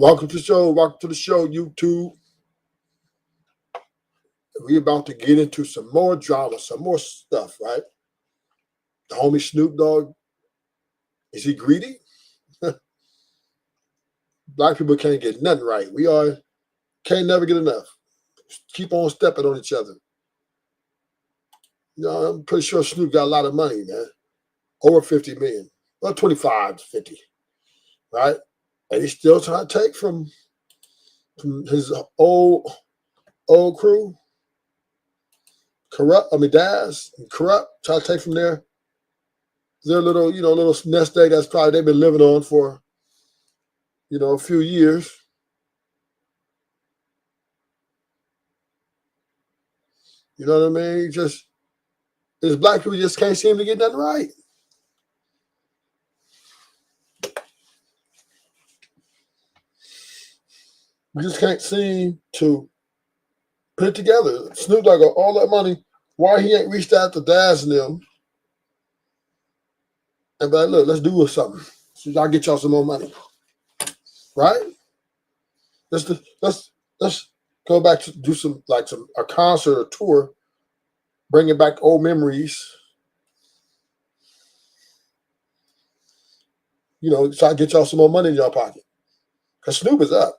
Welcome to the show. Welcome to the show, YouTube. We're about to get into some more drama, some more stuff, right? The homie Snoop Dogg, is he greedy? Black people can't get nothing right. Can't never get enough. Keep on stepping on each other. I'm pretty sure Snoop got a lot of money, man. Over 50 million. Well, 25 to 50, right? And he's still trying to take from his old crew. Daz and Corrupt, try to take from their little, little nest egg that's probably they've been living on for, a few years. You know what I mean? There's black people just can't seem to get nothing right. We just can't seem to put it together. Snoop Dogg got all that money. Why he ain't reached out to Daz and them and be like, look, let's do something. So y'all get y'all some more money. Right? Let's go back to do a concert or tour, bringing back old memories. Try to get y'all some more money in your pocket. Because Snoop is up.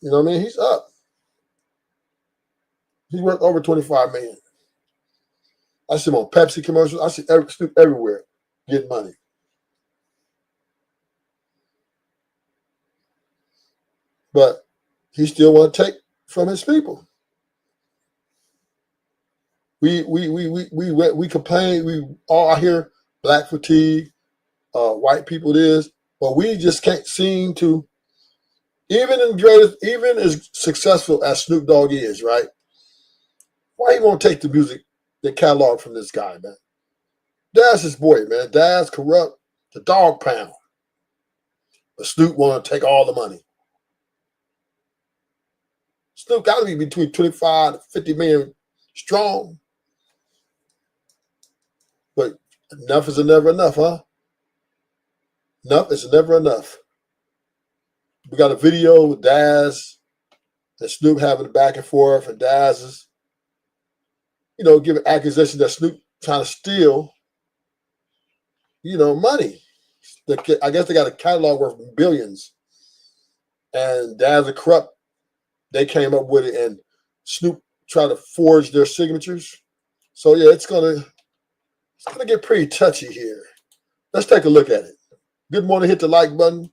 You know what I mean? He's up. He's worth over 25 million. I see him on Pepsi commercials. I see Snoop everywhere getting money. But he still want to take from his people. We complain. We all hear black fatigue, white people this, but we just can't seem to. Even as successful as Snoop Dogg is, right? Why he won't take the music, the catalog from this guy, man? Daz his boy, man. Daz Corrupt, the dog pound. But Snoop want to take all the money. Snoop got to be between 25 to 50 million strong. But enough is never enough, huh? Enough is never enough. We got a video with Daz and Snoop having a back and forth, and Daz is, giving accusation that Snoop trying to steal, money. I guess they got a catalog worth billions. And Daz and Corrupt, they came up with it, and Snoop tried to forge their signatures. So yeah, it's gonna get pretty touchy here. Let's take a look at it. Good morning. Hit the like button.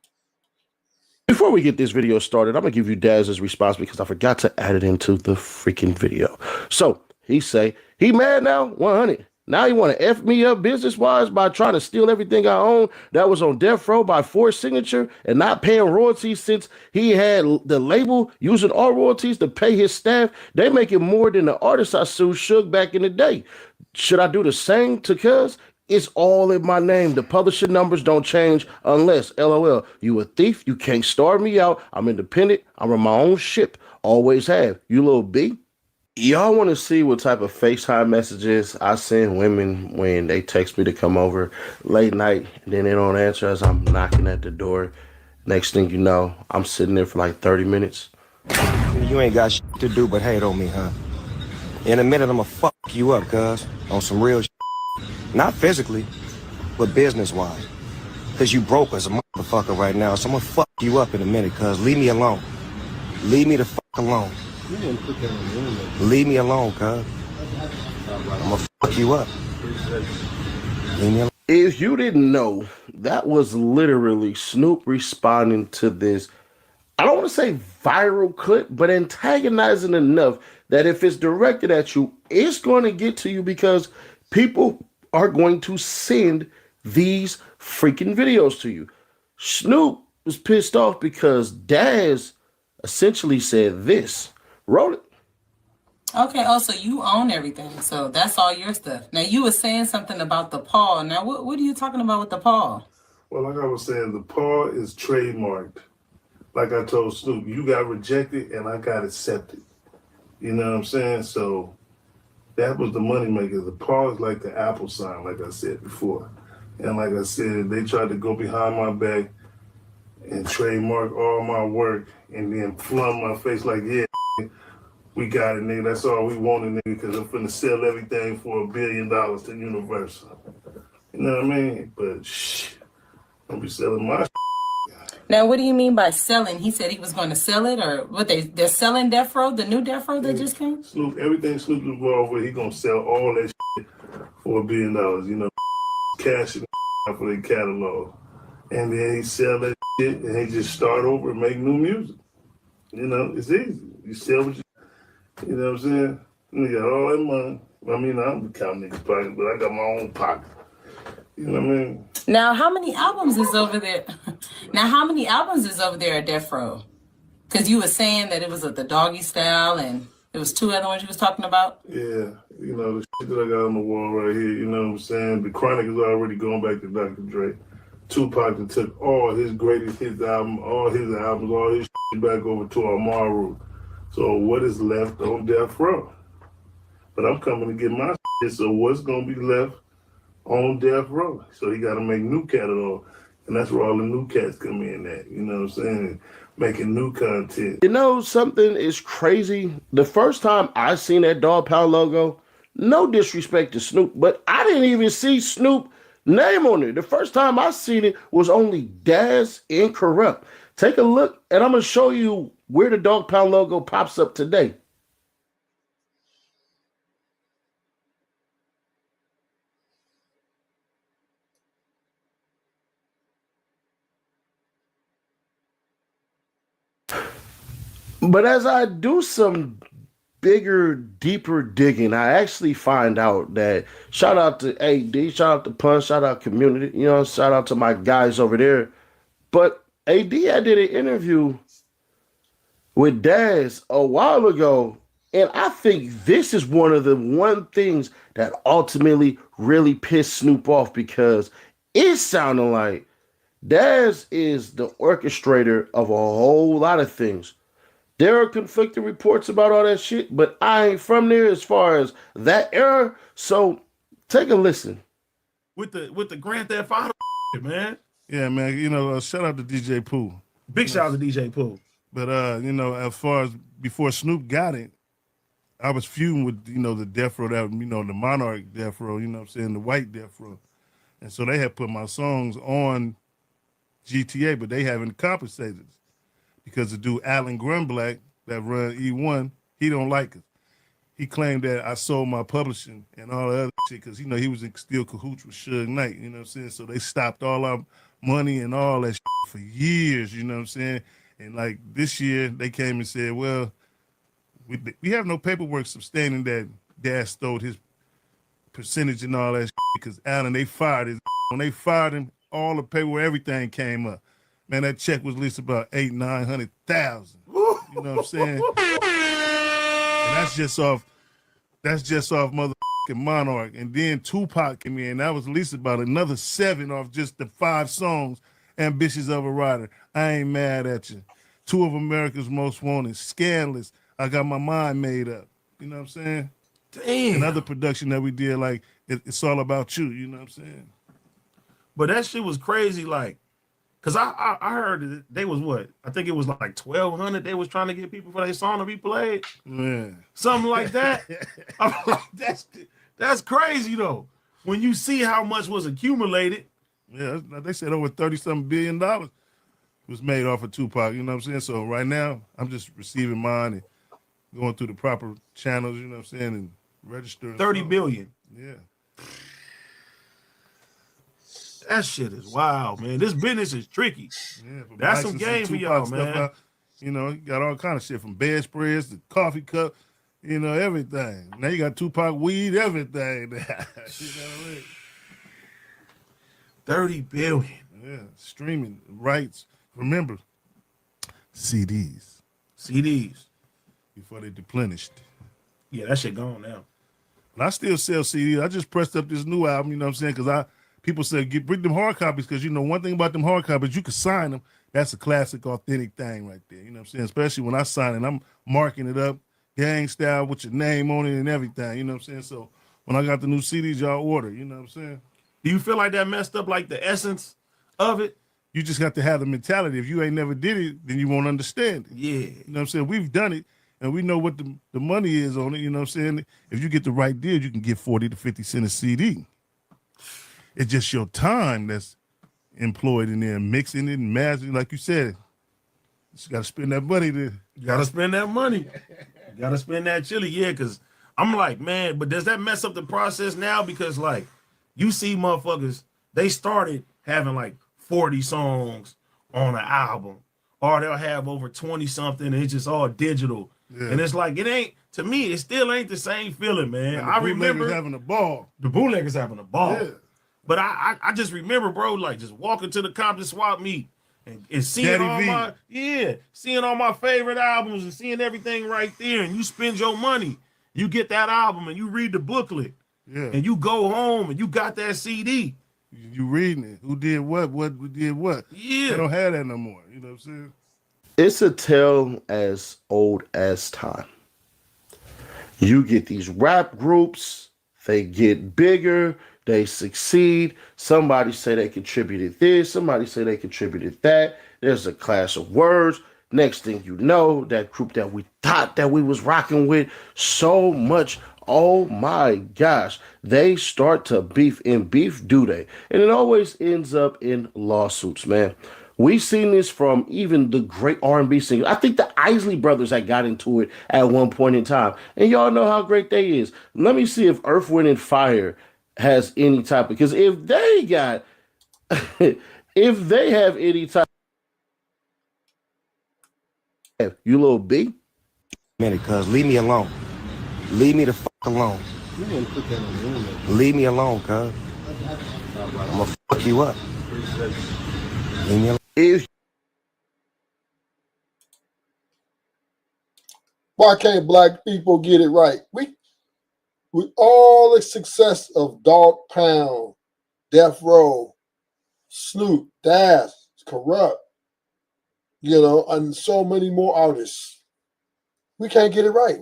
Before we get this video started, I'm going to give you Daz's response because I forgot to add it into the freaking video. So he say, he mad now? 100. Now he want to F me up business-wise by trying to steal everything I own that was on death row by forced signature and not paying royalties since he had the label using all royalties to pay his staff. They making more than the artists I sued Suge back in the day. Should I do the same to Cuz? It's all in my name. The publisher numbers don't change unless, LOL, you a thief. You can't starve me out. I'm independent. I run my own ship. Always have. You little B. Y'all want to see what type of FaceTime messages I send women when they text me to come over late night and then they don't answer as I'm knocking at the door. Next thing you know, I'm sitting there for like 30 minutes. You ain't got shit to do but hate on me, huh? In a minute, I'ma fuck you up, cuz. On some real shit. Not physically, but business-wise. Cause you broke as a motherfucker right now, so I'ma fuck you up in a minute, cuz. Leave me alone. Leave me the fuck alone. Leave me alone, cuz. I'ma fuck you up. Leave me alone. If you didn't know, that was literally Snoop responding to this, I don't want to say viral clip, but antagonizing enough that if it's directed at you, it's going to get to you because people are going to send these freaking videos to you. Snoop was pissed off because Daz essentially said this. Roll it. Okay, so you own everything. So that's all your stuff. Now, you were saying something about the paw. Now, what are you talking about with the paw? Well, like I was saying, the paw is trademarked. Like I told Snoop, you got rejected and I got accepted. You know what I'm saying? So that was the moneymaker. The paw is like the Apple sign, like I said before. And like I said, they tried to go behind my back and trademark all my work and then flung my face like, yeah, we got it, nigga. That's all we wanted, nigga, because I'm finna sell everything for $1 billion to Universal. You know what I mean? But shh, I'll be selling my Now, what do you mean by selling? He said he was going to sell it, or what they're selling Death Row, the new Death Row that just came? Snoop, everything Snoop involved with, he gonna sell all that shit for $1 billion, you know, cash it for their catalog. And then he sell that shit and he just start over and make new music. You know, it's easy. You sell what you know what I'm saying? You got all that money. I mean, I don't count niggas' pocket, but I got my own pocket. You know what I mean? Now, how many albums is over there? Now, how many albums is over there at Death Row? Because you were saying that it was the Doggy Style and there was 2 other ones you was talking about. Yeah, you know, the shit that I got on the wall right here, you know what I'm saying? The Chronic is already going back to Dr. Dre. Tupac that took all his greatest hits album, all his albums, all his shit back over to Amaru. So what is left on Death Row? But I'm coming to get my shit, so what's going to be left on Death Row? So he got to make new catalog. And that's where all the new cats come in at, you know what I'm saying? Making new content. You know, something is crazy. The first time I seen that Dog Pound logo, no disrespect to Snoop, but I didn't even see Snoop name on it. The first time I seen it was only Daz and Corrupt. Take a look, and I'm going to show you where the Dog Pound logo pops up today. But as I do some bigger, deeper digging, I actually find out that shout out to AD, shout out to Punch, shout out community, you know, shout out to my guys over there. But AD, I did an interview with Daz a while ago, and I think this is one of the things that ultimately really pissed Snoop off because it sounded like Daz is the orchestrator of a whole lot of things. There are conflicting reports about all that shit, but I ain't from there as far as that era. So take a listen. With the Grand Theft Auto, man. Yeah, man. You know, shout out to DJ Pooh. Big shout out to DJ Pooh. But you know, as far as before Snoop got it, I was feuding with, you know, the Death Row, that, you know, the Monarch Death Row, you know what I'm saying, the white Death Row. And so they had put my songs on GTA, but they haven't compensated because the dude Alan Grunblack that run E1, he don't like us. He claimed that I sold my publishing and all the other shit because, you know, he was in still cahoots with Suge Knight, you know what I'm saying? So they stopped all our money and all that shit for years, you know what I'm saying? And like this year, they came and said, well, we have no paperwork sustaining that Daz stole his percentage and all that shit because Alan, they fired his. When they fired him, all the paperwork, everything came up. Man, that check was at least about $800,000-900,000. You know what I'm saying? And that's just off motherfucking Monarch. And then Tupac came in. That was at least about another 7 off just the 5 songs. Ambitious of a Rider. I Ain't Mad at You. 2 of America's Most Wanted. Scandalous. I Got My Mind Made Up. You know what I'm saying? Damn. Another production that we did, like, It's All About You. You know what I'm saying? But that shit was crazy, like, because I heard that they was what? I think it was like 1,200 they was trying to get people for their song to be played. Yeah. Something like that. I'm like, that's crazy, though. When you see how much was accumulated. Yeah, they said over $30-something billion was made off of Tupac, you know what I'm saying? So right now, I'm just receiving mine and going through the proper channels, you know what I'm saying, and registering. 30 billion. Yeah. That shit is wild, man. This business is tricky. Yeah, That's some game for y'all, man. You know, you got all kind of shit from bedspreads to coffee cup, you know, everything. Now you got Tupac weed, everything. You know what I mean? 30 billion. Yeah, streaming rights. Remember, CDs before they deplenished. Yeah, that shit gone now. But I still sell CDs. I just pressed up this new album, you know what I'm saying? Because people say, bring them hard copies, because, you know, one thing about them hard copies, you can sign them. That's a classic, authentic thing right there. You know what I'm saying? Especially when I sign it, I'm marking it up, gang style, with your name on it and everything. You know what I'm saying? So when I got the new CDs, y'all order. You know what I'm saying? Do you feel like that messed up, like, the essence of it? You just got to have the mentality. If you ain't never did it, then you won't understand it. Yeah. You know what I'm saying? We've done it, and we know what the money is on it. You know what I'm saying? If you get the right deal, you can get 40 to 50 cents a CD. It's just your time that's employed in there, mixing it and mastering. Like you said, you just got to spend that money to. You gotta spend that money. You gotta spend that chili, yeah. Cause I'm like, man, but does that mess up the process now? Because like, you see, motherfuckers, they started having like 40 songs on an album, or they'll have over 20 something, and it's just all digital. Yeah. And it's like, it ain't, to me, it still ain't the same feeling, man. And I remember having a ball. The bootleggers having a ball. Yeah. But I just remember, bro, like just walking to the Compton swap meet and seeing seeing all my favorite albums and seeing everything right there, and you spend your money, you get that album and you read the booklet, and you go home and you got that CD. You reading it. Who did what did what. Yeah. They don't have that no more. You know what I'm saying? It's a tale as old as time. You get these rap groups, they get bigger, they succeed. Somebody say they contributed this, somebody say they contributed that. There's a clash of words. Next thing you know, that group that we thought that we was rocking with so much, oh my gosh, they start to beef, and beef do they? And it always ends up in lawsuits, man. We've seen this from even the great R&B singers. I think the Isley Brothers had got into it at one point in time. And y'all know how great they is. Let me see if Earth, Wind, and Fire has any type of, because if they got, if they have any type, you little B. Minute, cuz leave me alone. Leave me the fuck alone. Leave me alone, cuz. I'm gonna fuck you up. Leave me alone. If Why can't black people get it right? With all the success of Dog Pound, Death Row, Snoop, Dash, Corrupt, and so many more artists, we can't get it right?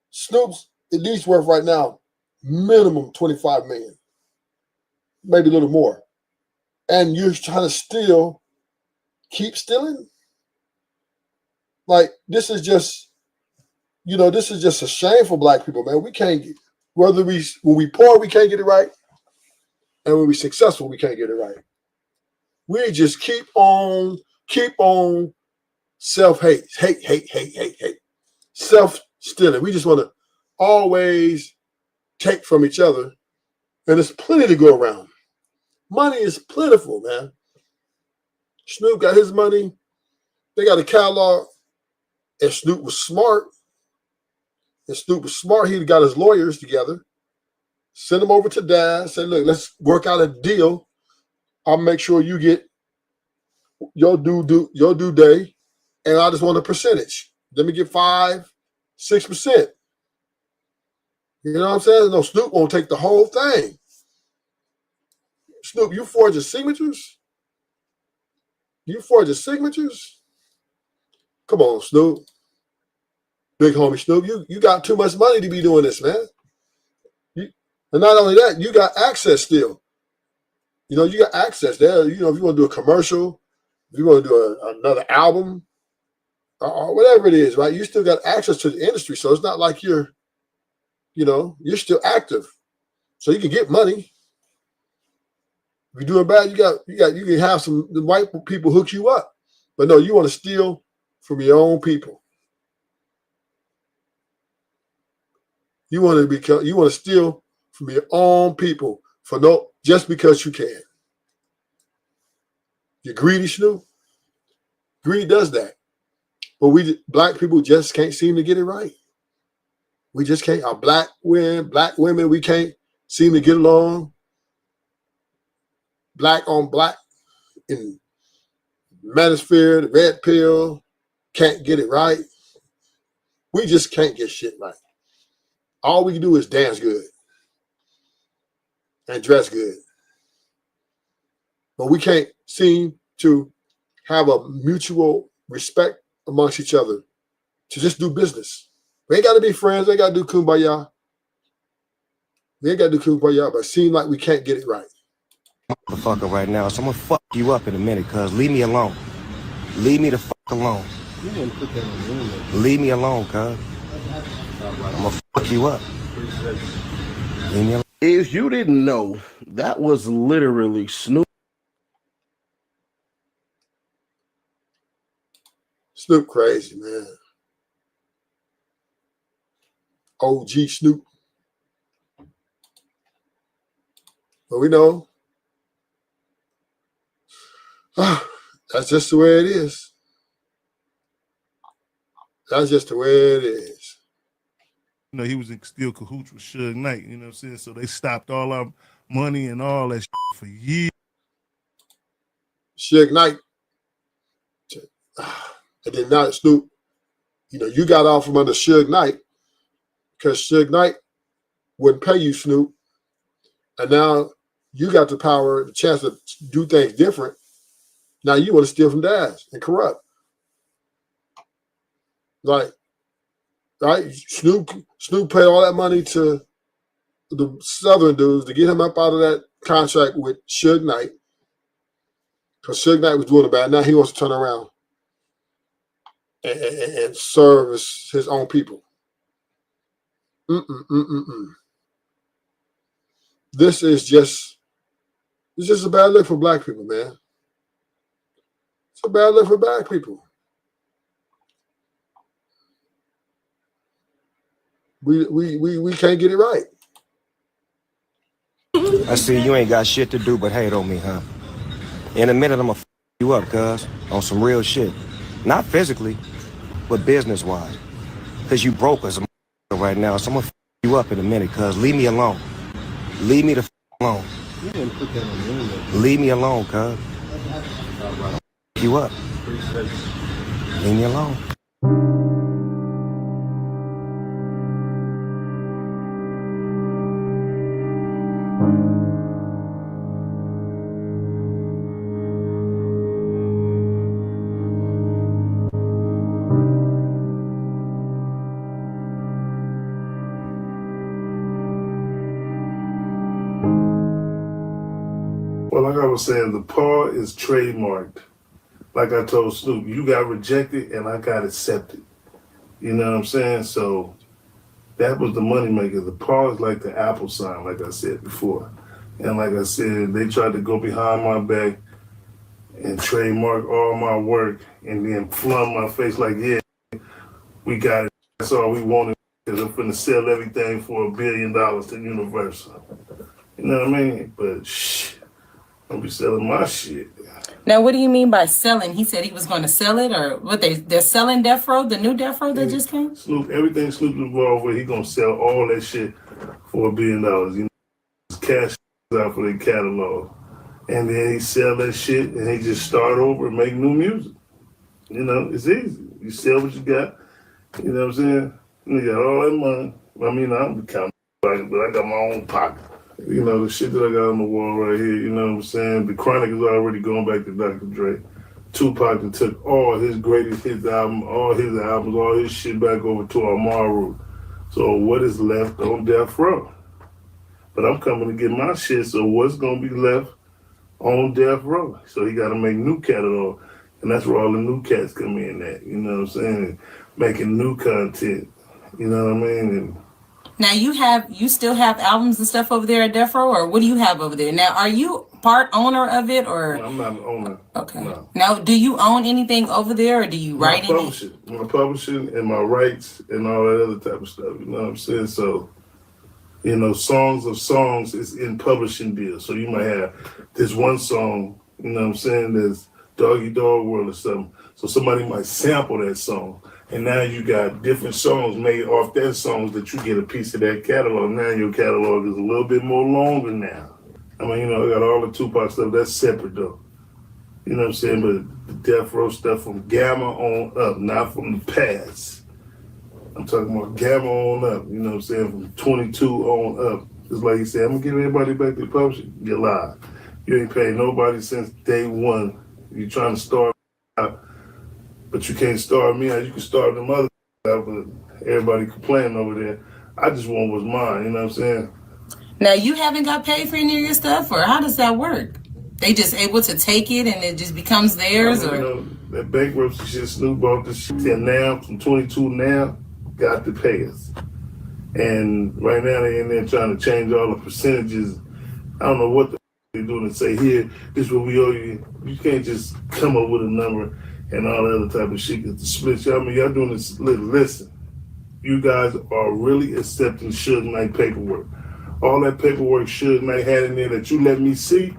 Snoop's at least worth right now minimum 25 million, maybe a little more. And you're trying to keep stealing? Like, this is just a shame for black people, man. We can't get, when we poor, we can't get it right. And when we successful, we can't get it right. We just keep on self-hate, hate, self-stealing. We just want to always take from each other. And there's plenty to go around. Money is plentiful, man. Snoop got his money. They got a catalog. And Snoop was smart. He got his lawyers together. Send them over to Dad. Say, look, let's work out a deal. I'll make sure you get your due day. And I just want a percentage. Let me get 5-6%. You know what I'm saying? No, Snoop won't take the whole thing. Snoop, you forge your signatures? Come on, Snoop. Big homie Snoop, you got too much money to be doing this, man. And not only that, you got access still. You got access there. If you want to do a commercial, if you want to do another album, or whatever it is, right? You still got access to the industry. So it's not like you're still active. So you can get money. If you're doing bad, you can have the white people hook you up. But no, you want to steal from your own people. You want to steal from your own people just because you can. You're greedy, Snoop. Greed does that. But black people just can't seem to get it right. We just can't. Our black women, we can't seem to get along. Black on black in manosphere, the red pill, can't get it right. We just can't get shit right. All we can do is dance good and dress good. But we can't seem to have a mutual respect amongst each other to just do business. We ain't got to be friends. We ain't got to do kumbaya. But it seems like we can't get it right. motherfucker right now, so I'm gonna fuck you up in a minute, cuz. Leave me alone. Leave me the fuck alone. Leave me alone, cuz. I'm gonna fuck you up. Leave me alone. If you didn't know, that was literally Snoop. Snoop crazy, man. OG Snoop. But we know that's just the way it is. That's just the way it is. You know, he was in still cahoots with Suge Knight, you know what I'm saying? So they stopped all our money and all that for years. Suge Knight. And then now Snoop, you know, you got off from under Suge Knight because Suge Knight wouldn't pay you, Snoop. And now you got the power, the chance to do things different. Now you want to steal from Daz and corrupt. Like, right? Snoop paid all that money to the Southern dudes to get him up out of that contract with Suge Knight. Because Suge Knight was doing it bad. Now he wants to turn around and serve his own people. This is just a bad look for black people, man. It's a bad look for black people. We can't get it right. I see you ain't got shit to do but hate on me, huh? In a minute, I'm gonna fuck you up, cuz. On some real shit. Not physically, but business-wise. Cause you broke as a motherfucker right now, so I'm gonna fuck you up in a minute, cuz. Leave me alone. Leave me the fuck alone. Leave me alone, cuz. You up. Leave me alone. Well, like I was saying, the paw is trademarked. Like I told Snoop, you got rejected and I got accepted. You know what I'm saying? So that was the moneymaker. The paw is like the Apple sign, like I said before. And like I said, they tried to go behind my back and trademark all my work and then flung my face like, yeah, we got it. That's all we wanted because I'm finna sell everything for $1 billion to Universal. You know what I mean? But shh, I'll be selling my shit. Now, what do you mean by selling? He said he was going to sell it, or what? They're selling Death Row, the new Death Row that just came. Snoop, everything Snoop involved with, he gonna sell all that shit for $1 billion. You know, cash out for their catalog, and then he sell that shit, and he just start over and make new music. You know, it's easy. You sell what you got. You know what I'm saying? And you got all that money. I mean, I'm counting, but I got my own pocket. You know, the shit that I got on the wall right here, you know what I'm saying? The Chronic is already going back to Dr. Dre. Tupac and took all his greatest hits album, all his albums, all his shit back over to Amaru. So what is left on Death Row? But I'm coming to get my shit, so what's going to be left on Death Row? So he got to make new catalog. And that's where all the new cats come in at, you know what I'm saying? Making new content, you know what I mean? And Now you still have albums and stuff over there at Death Row, or what do you have over there? Now, are you part owner of it, or? I'm not an owner. Okay. No. Now, do you own anything over there, or do you write anything? My publishing and my rights and all that other type of stuff, you know what I'm saying? So, you know, Songs of Songs is in publishing deals. So you might have this one song, you know what I'm saying, that's Doggy Dog World or something. So somebody might sample that song. And now you got different songs made off that songs that you get a piece of that catalog. Now your catalog is a little bit more longer now. I mean, you know, I got all the Tupac stuff. That's separate, though. You know what I'm saying? But the Death Row stuff from Gamma on up, not from the past. I'm talking about Gamma on up. You know what I'm saying? From 22 on up. Just like you said, I'm going to give everybody back to the publishing. You're live. You ain't paid nobody since day one. You're trying to start out. But you can't starve me out. You can starve them other out, but everybody complaining over there. I just want what's mine, you know what I'm saying? Now you haven't got paid for any of your stuff, or how does that work? They just able to take it and it just becomes theirs, You or know, that bankruptcy shit, Snoop bought this shit and now from 22 now, got to pay us. And right now they in there trying to change all the percentages. I don't know what they're doing and say, here, this is what we owe you. You can't just come up with a number and all that other type of shit. Get the split. I mean, y'all doing this. Listen, you guys are really accepting Suge Knight paperwork. All that paperwork Suge Knight had in there that you let me see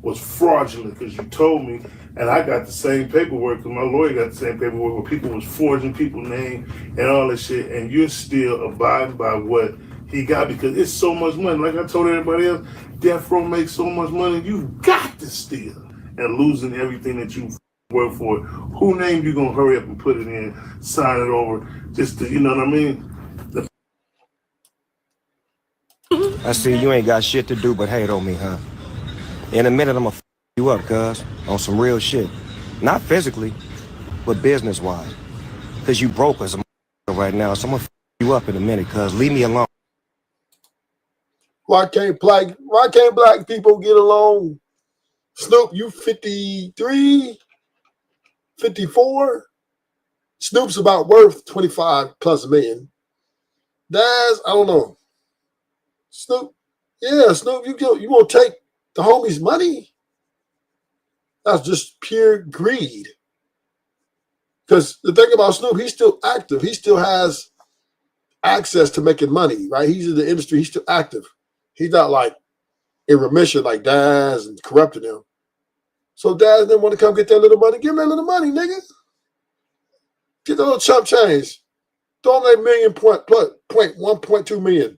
was fraudulent because you told me, and I got the same paperwork because my lawyer got the same paperwork where people was forging people's name and all that shit, and you're still abiding by what he got because it's so much money. Like I told everybody else, Death Row makes so much money, you got to steal and losing everything that you work for. Who named you gonna hurry up and put it in, sign it over, just to, you know what I mean? I see you ain't got shit to do but hate on me, huh? In a minute, I'ma f you up, cuz, on some real shit. Not physically, but business-wise. Cause you broke as a right now, so I'ma f you up in a minute, cuz. Leave me alone. Why can't black people get along? Snoop, you 53, 54. Snoop's about worth 25 plus million. Daz, I don't know. Snoop, yeah, Snoop, you won't take the homie's money? That's just pure greed. Because the thing about Snoop, he's still active. He still has access to making money, right? He's in the industry. He's still active. He's not like in remission like Daz and corrupting him. So Daz didn't want to come get that little money. Give him that little money, nigga. Get the little chump change. Throw him that million point 1.2 million.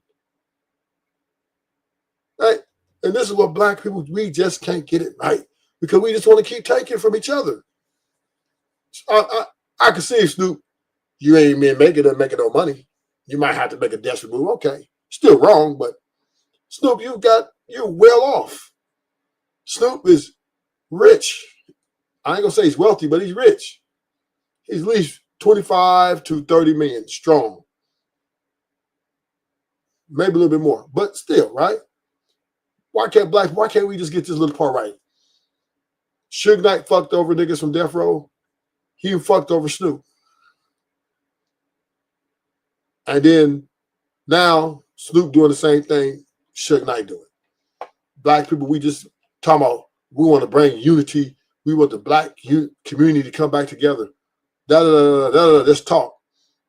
Right? And this is what black people, we just can't get it right because we just want to keep taking from each other. I can see, Snoop, you ain't been making no money. You might have to make a desperate move. Okay. Still wrong, but Snoop, you're well off. Snoop is rich. I ain't gonna say he's wealthy, but he's rich. He's at least 25 to 30 million strong. Maybe a little bit more, but still, right? Why can't we just get this little part right? Suge Knight fucked over niggas from Death Row. He fucked over Snoop. And then now Snoop doing the same thing Suge Knight doing. Black people, we just talking about we want to bring unity. We want the black community to come back together. Let's talk.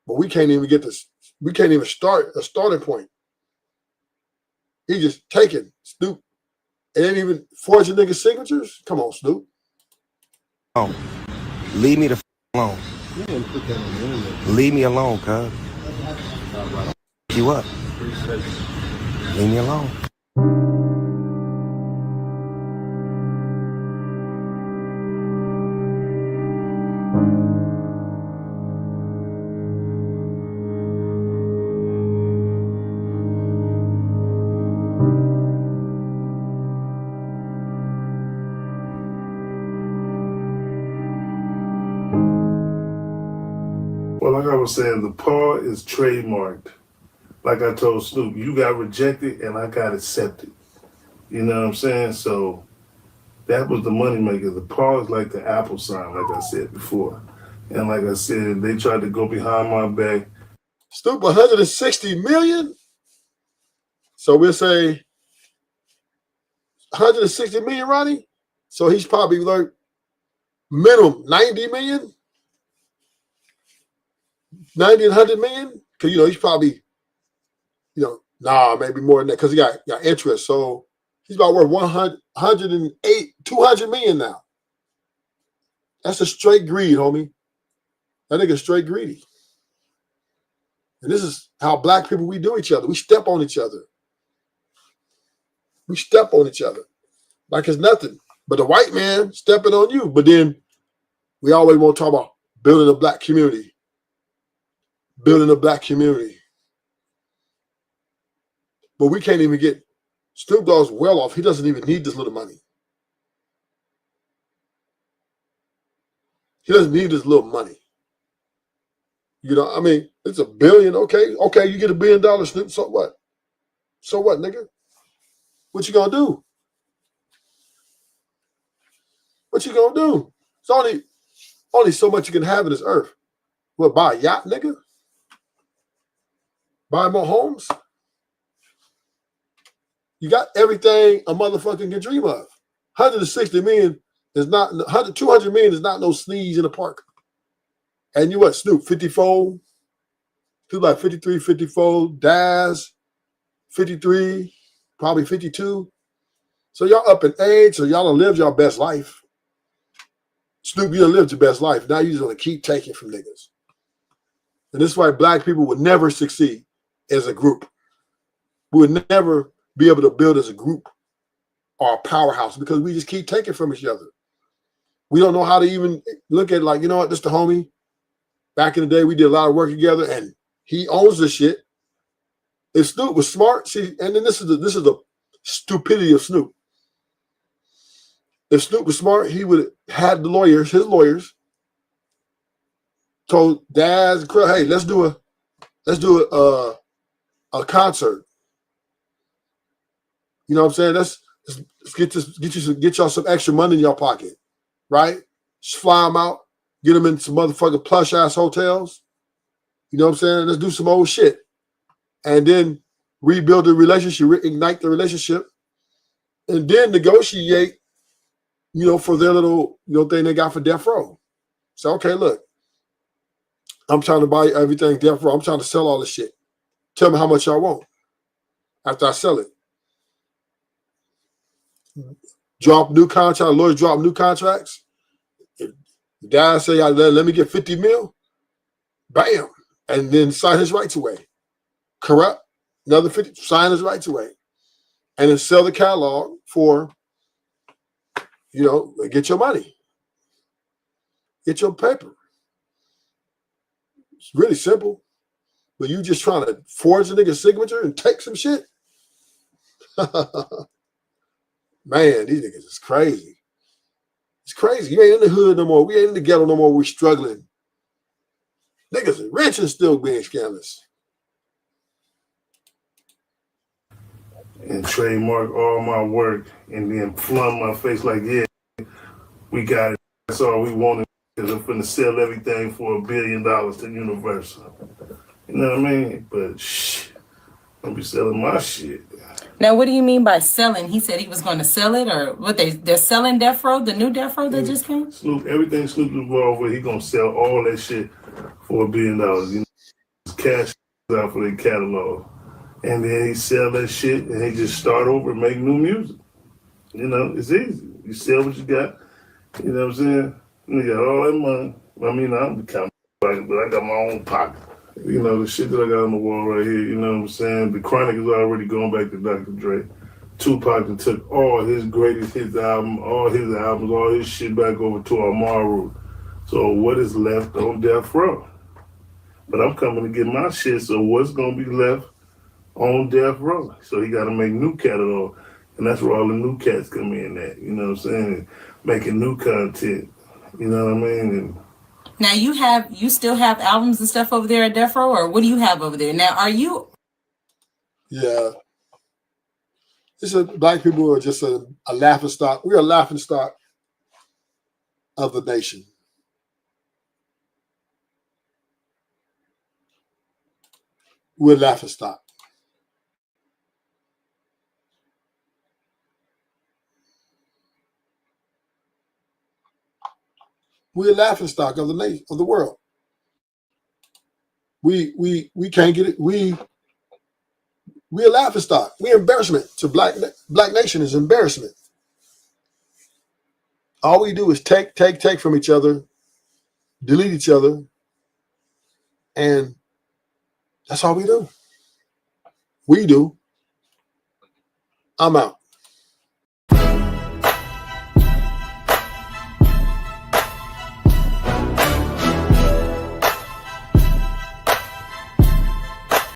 But we can't even get this. We can't even start a starting point. He just taking Snoop. It ain't even forging niggas' signatures. Come on, Snoop. Oh, leave me the f alone. Leave me alone, cuz. You up. Leave me alone. Well, like I was saying, the paw is trademarked. Like I told Snoop, you got rejected and I got accepted. You know what I'm saying? So that was the moneymaker. The paw is like the Apple sign, like I said before. And like I said, they tried to go behind my back. Snoop 160 million. So we'll say 160 million, Ronnie. So he's probably like minimum 90 million. 90 and 100 million. Because, he's probably, maybe more than that because he got interest. So he's about worth 108, 200 million now. That's a straight greed, homie. That nigga's straight greedy. And this is how black people, we do each other. We step on each other. We step on each other like it's nothing. But the white man stepping on you. But then we always want to talk about building a black community. Building a black community. But we can't even get Snoop Dogg's well off. He doesn't even need this little money. He doesn't need this little money. It's $1 billion. Okay, you get $1 billion, Snoop. So what? So what, nigga? What you gonna do? What you gonna do? It's only so much you can have in this earth. What, buy a yacht, nigga? Buy more homes? You got everything a motherfucker can dream of. 160 million is not 200 million is not no sneeze in the park. And you what, Snoop, 54? Snoop like 53, 54, Daz, 53, probably 52. So y'all up in age, so y'all done lived your best life. Snoop, you done lived your best life. Now you just gonna keep taking from niggas. And this is why black people would never succeed as a group. We would never be able to build as a group or a powerhouse because we just keep taking from each other. We don't know how to even look at like, you know what, this the homie. Back in the day, we did a lot of work together and he owns this shit. If Snoop was smart, see, and then this is the stupidity of Snoop. If Snoop was smart, he would have had the lawyers, his lawyers, told Daz and Krell, hey, let's do a concert. You know what I'm saying? Let's get y'all some extra money in your pocket, right? Just fly them out, get them in some motherfucking plush ass hotels. You know what I'm saying? Let's do some old shit, and then rebuild the relationship, reignite the relationship, and then negotiate. You know, for their little thing they got for death row. So okay, look, I'm trying to buy everything death row. I'm trying to sell all this shit. Tell me how much y'all want after I sell it. Drop new contract. Lawyers drop new contracts. If Dad say, let me get 50 mil, bam, and then sign his rights away. Corrupt, another 50, sign his rights away, and then sell the catalog for, get your money, get your paper. It's really simple. But you just trying to forge a nigga's signature and take some shit? Man, these niggas is crazy. It's crazy. You ain't in the hood no more. We ain't in the ghetto no more. We're struggling. Niggas are rich and still being scandalous. And trademark all my work and then flung my face like, yeah, we got it. That's all we wanted because I'm finna sell everything for $1 billion to Universal. You know what I mean? But shh, don't be selling my shit. Now, what do you mean by selling? He said he was going to sell it, or what? They're selling Death Row, the new Death Row that just came. Snoop, everything Snoop involved with, he gonna sell all that shit for $1 billion. You know, cash out for their catalog, and then he sell that shit, and he just start over and make new music. You know, it's easy. You sell what you got. You know what I'm saying? You got all that money. I mean, I'm counting, but I got my own pocket. You know, the shit that I got on the wall right here, you know what I'm saying? The Chronic is already going back to Dr. Dre. Tupac and took all his greatest hits album, all his albums, all his shit back over to Amaru. So what is left on Death Row? But I'm coming to get my shit, so what's going to be left on Death Row? So he got to make new catalog. And that's where all the new cats come in at, you know what I'm saying? Making new content, you know what I mean? And now you still have albums and stuff over there at Death Row, or what do you have over there? Now, are you? Yeah. Black people are just a laughing stock. We're a laughing stock of the nation. We're a laughing stock. We're a laughing stock of the nation, of the world. We can't get it. We're a laughing stock. We're embarrassment to black nation is embarrassment. All we do is take from each other, delete each other, and that's all we do. We do. I'm out.